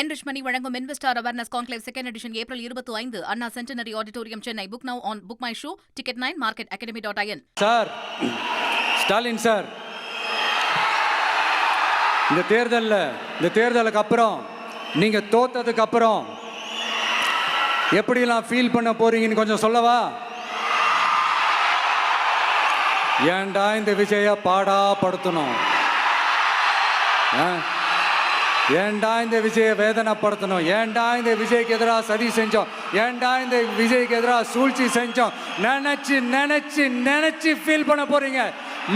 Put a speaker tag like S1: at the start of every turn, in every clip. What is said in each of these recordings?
S1: Enrich Money வழங்கும் Investor Awareness Conclave Second Edition April 25 Anna Centenary Auditorium Chennai. Book now on Book My Show, Ticket 9, marketacademy.in.
S2: Sir Stalin sir, இந்த தேர்தலுக்கு அப்புறம் நீங்க தோத்ததுக்கு அப்புறம் எப்படிலாம் feel பண்ண போறீங்கன்னு கொஞ்சம் சொல்லவா? ஏன்டா இந்த விஜய பாடாப்படுத்தணும்? ஏன்டா இந்த விஜய வேதனைப்படுத்தணும்? ஏன்டா இந்த விஜய்க்கு எதிராக சதி செஞ்சோம்? ஏன்டா இந்த விஜய்க்கு எதிராக சூழ்ச்சி செஞ்சோம்? நினைச்சு நினைச்சு நினைச்சு ஃபீல் பண்ண போறீங்க.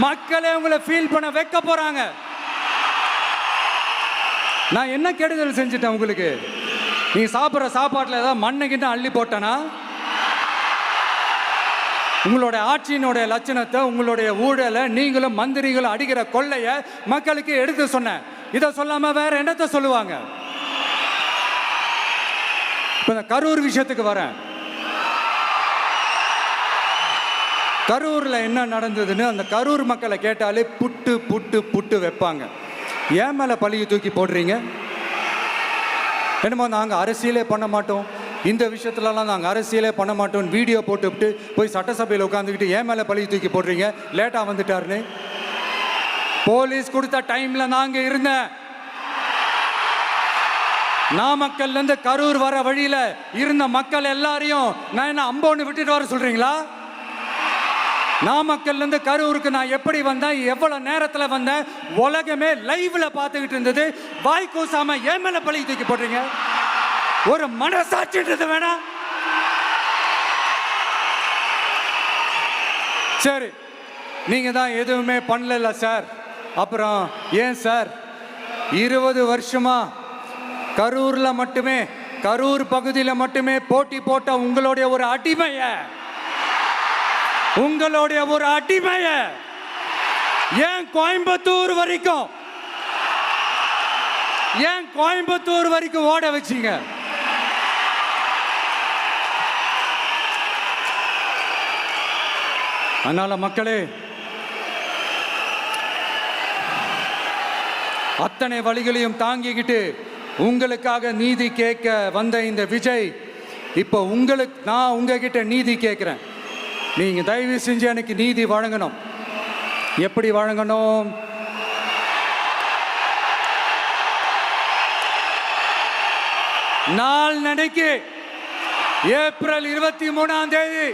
S2: மக்களே உங்களை ஃபீல் பண்ண வைக்க போறாங்க. நான் என்ன கெடுதல் செஞ்சுட்டேன் உங்களுக்கு? நீ சாப்பிட்ற சாப்பாட்டில் ஏதாவது மண்ணுக்கிட்ட அள்ளி போட்டனா? உங்களுடைய ஆட்சியினுடைய லட்சணத்தை, உங்களுடைய ஊழலை, நீங்களும் மந்திரிகளும் அடிக்கிற கொள்ளைய மக்களுக்கு எடுத்து சொன்னேன். இதை சொல்லாம வேற என்னத்தை சொல்லுவாங்க? இப்ப இந்த கரூர் விஷயத்துக்கு வரேன். கரூர்ல என்ன நடந்ததுன்னு அந்த கரூர் மக்களை கேட்டாலே புட்டு புட்டு புட்டு வைப்பாங்க. ஏன் மேல பழியை தூக்கி போடுறீங்க? என்னமோ நாங்கள் அரசியலே பண்ண மாட்டோம், இந்த விஷயத்துலலாம் நாங்கள் அரசியலே பண்ண மாட்டோம் வீடியோ போட்டுவிட்டு போய் சட்டசபையில் உட்காந்துக்கிட்டு ஏன் மேலே பழியை தூக்கி போடுறீங்க? லேட்டாக வந்துட்டாருன்னு போலீஸ் கொடுத்த டைம்ல நாங்க இருந்தேன். நாமக்கல்ல இருந்து கரூர் வர வழியில இருந்த மக்கள் எல்லாரையும் நான் என்ன அம்போன்னு விட்டுட்டு வர சொல்றீங்களா? நாமக்கல்ல இருந்து கரூருக்கு நான் எப்படி வந்தேன், எவ்வளவு நேரத்தில் வந்தேன், உலகமே லைவ்ல பார்த்துக்கிட்டு இருந்தது. வாய் கூசாம ஏன் மேல பழி தூக்கி போடுறீங்க? ஒரு மனசாட்சின்றது வேணா? சரி, நீங்க தான் எதுவுமே பண்ணல சார். அப்புறம் ஏன் சார் 20 வருஷமா கரூர்ல மட்டுமே, கரூர் பகுதியில் மட்டுமே போட்டி போட்ட உங்களுடைய ஒரு அடிமைய ஏன் கோயம்புத்தூர் வரைக்கும் ஓட வச்சீங்க? அதனால மக்களே, அத்தனை வழிகளையும் தாங்கிக்கிட்டு உங்களுக்காக நீதி கேட்க வந்த இந்த விஜய், இப்போ நான் உங்ககிட்ட நீதி கேட்கிறேன். நீங்க தயவு செஞ்சு எனக்கு நீதி வழங்கணும். எப்படி வழங்கணும்? நாள் நடைக்கு ஏப்ரல் 23ஆம் தேதி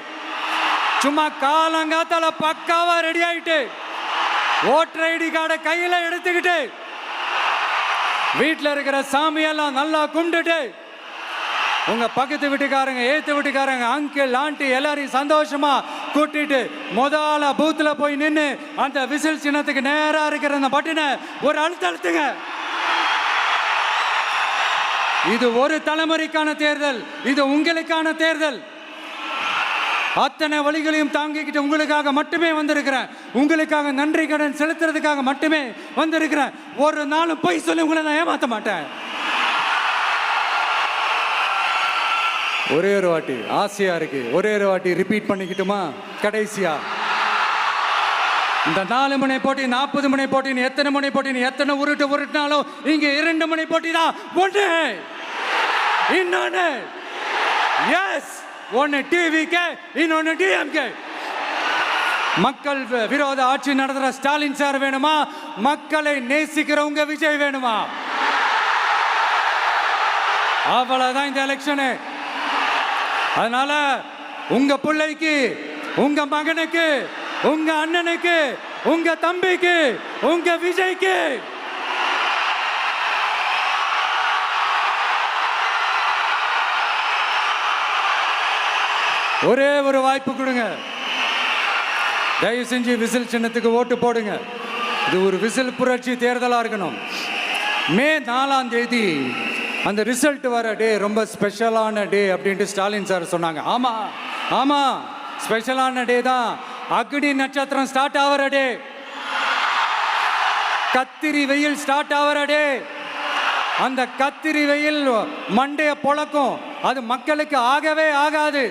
S2: சும்மா காலங்காத்தால பக்காவா ரெடி ஆயிட்டு ஓட்டர் ஐடி கார்டை கையில எடுத்துக்கிட்டு வீட்டில் இருக்கிற சாமியெல்லாம் நல்லா கும்பிட்டுட்டு உங்க பக்கத்து வீட்டுக்காரங்க, ஏத்து வீட்டுக்காரங்க, அங்கிள் ஆண்டி எல்லாரையும் சந்தோஷமா கூட்டிட்டு முதல்ல பூத்துல போய் நின்று அந்த விசில் சின்னத்துக்கு நேரா இருக்கிற அந்த பட்டினை ஒரு அழுத்துங்க. இது ஒரு தலைமுறைக்கான தேர்தல், இது உங்களுக்கான தேர்தல். அத்தனை வழிகளையும் தாங்கிக்கிட்டு உங்களுக்காக மட்டுமே வந்திருக்கிறேன். உங்களுக்காக நன்றி கடன் செலுத்துறதுக்காக மட்டுமே வந்திருக்கிறேன். ஒரு நாளும் பொய் சொல்லி உங்களை நான் ஏமாற்ற மாட்டேன். ஒரே ஒரு வாட்டி ஆசையா இருக்கு, ஒரே ஒரு வாட்டி ரிப்பீட் பண்ணிக்கிட்டுமா? கடைசியா இந்த 4 முனை போட்டி, 40 முனை போட்டின்னு எத்தனை முனை போட்டின்னு எத்தனை உருட்டினாலும் இங்க 2 முனை போட்டி தான். ஒன்று இன்னொன்னு எஸ், ஒன்னு டிவிகே, இன்னொன்னு டிஎம்கே. மக்கள் விரோத ஆட்சி நடத்துற ஸ்டாலின் சார் வேணுமா? மக்களை நேசிக்கிறவங்க விஜய் வேணுமா? அவ்வளவுதான் இந்த எலெக்ஷனு. அதனால உங்க பிள்ளைக்கு, உங்க மகனுக்கு, உங்க அண்ணனுக்கு, உங்க தம்பிக்கு, உங்க விஜய்க்கு ஒரே ஒரு வாய்ப்பு கொடுங்க. தயவு செஞ்சு விசில் சின்னத்துக்கு ஓட்டு போடுங்க. இது ஒரு விசில் புரட்சி தேர்தலா இருக்கணும். மே 4ஆம் தேதி அந்த ரிசல்ட் வர டே ரொம்ப ஸ்பெஷலான டே அப்படின்ட்டு ஸ்டாலின் சார் சொன்னாங்க. ஆமா ஆமா, ஸ்பெஷலான டே தான். அக்னி நட்சத்திரம் ஸ்டார்ட் ஆகிற டே, கத்திரி வெயில் ஸ்டார்ட் ஆகிற டே. அந்த கத்திரி வெயில் மண்டைய பொழக்கும். அது மக்களுக்கு ஆகவே ஆகாது.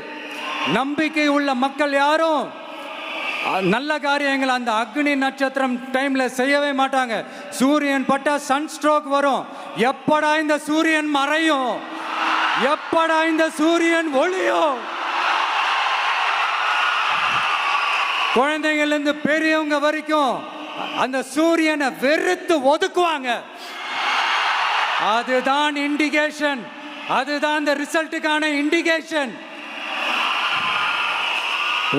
S2: நம்பிக்கை உள்ள மக்கள் யாரும் நல்ல காரியங்கள் அந்த அக்னி நட்சத்திரம் டைம்ல செய்யவே மாட்டாங்க. சூரியன் பட்டா சன் ஸ்ட்ரோக் வரும். எப்படா இந்த சூரியன் மறையும், எப்படா இந்த சூரியன் ஒளியும். குழந்தைங்கள்ல இருந்து பெரியவங்க வரைக்கும் அந்த சூரியனை வெறுத்து ஒதுக்குவாங்க. அதுதான் இண்டிகேஷன், அதுதான் இந்த ரிசல்ட்டுக்கான இண்டிகேஷன்.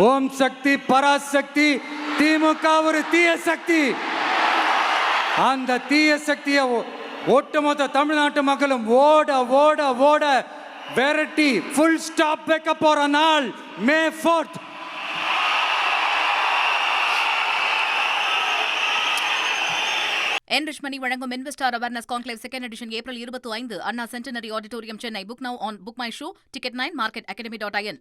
S2: ஓம் சக்தி பராசக்தி, திமுக ஒரு தீய சக்தி. அந்த தீய சக்தியை ஒட்டுமொத்த தமிழ்நாட்டு மக்களும் ஓட ஓட ஓட விரட்டி ஃபுல் ஸ்டாப் வைக்க போற நாள் மே 4th.
S1: என்ரிச்மணி வழங்கும் investor awareness conclave second edition April 25 Anna centenary auditorium Chennai. Book now on book my show, ticket 9, marketacademy.in.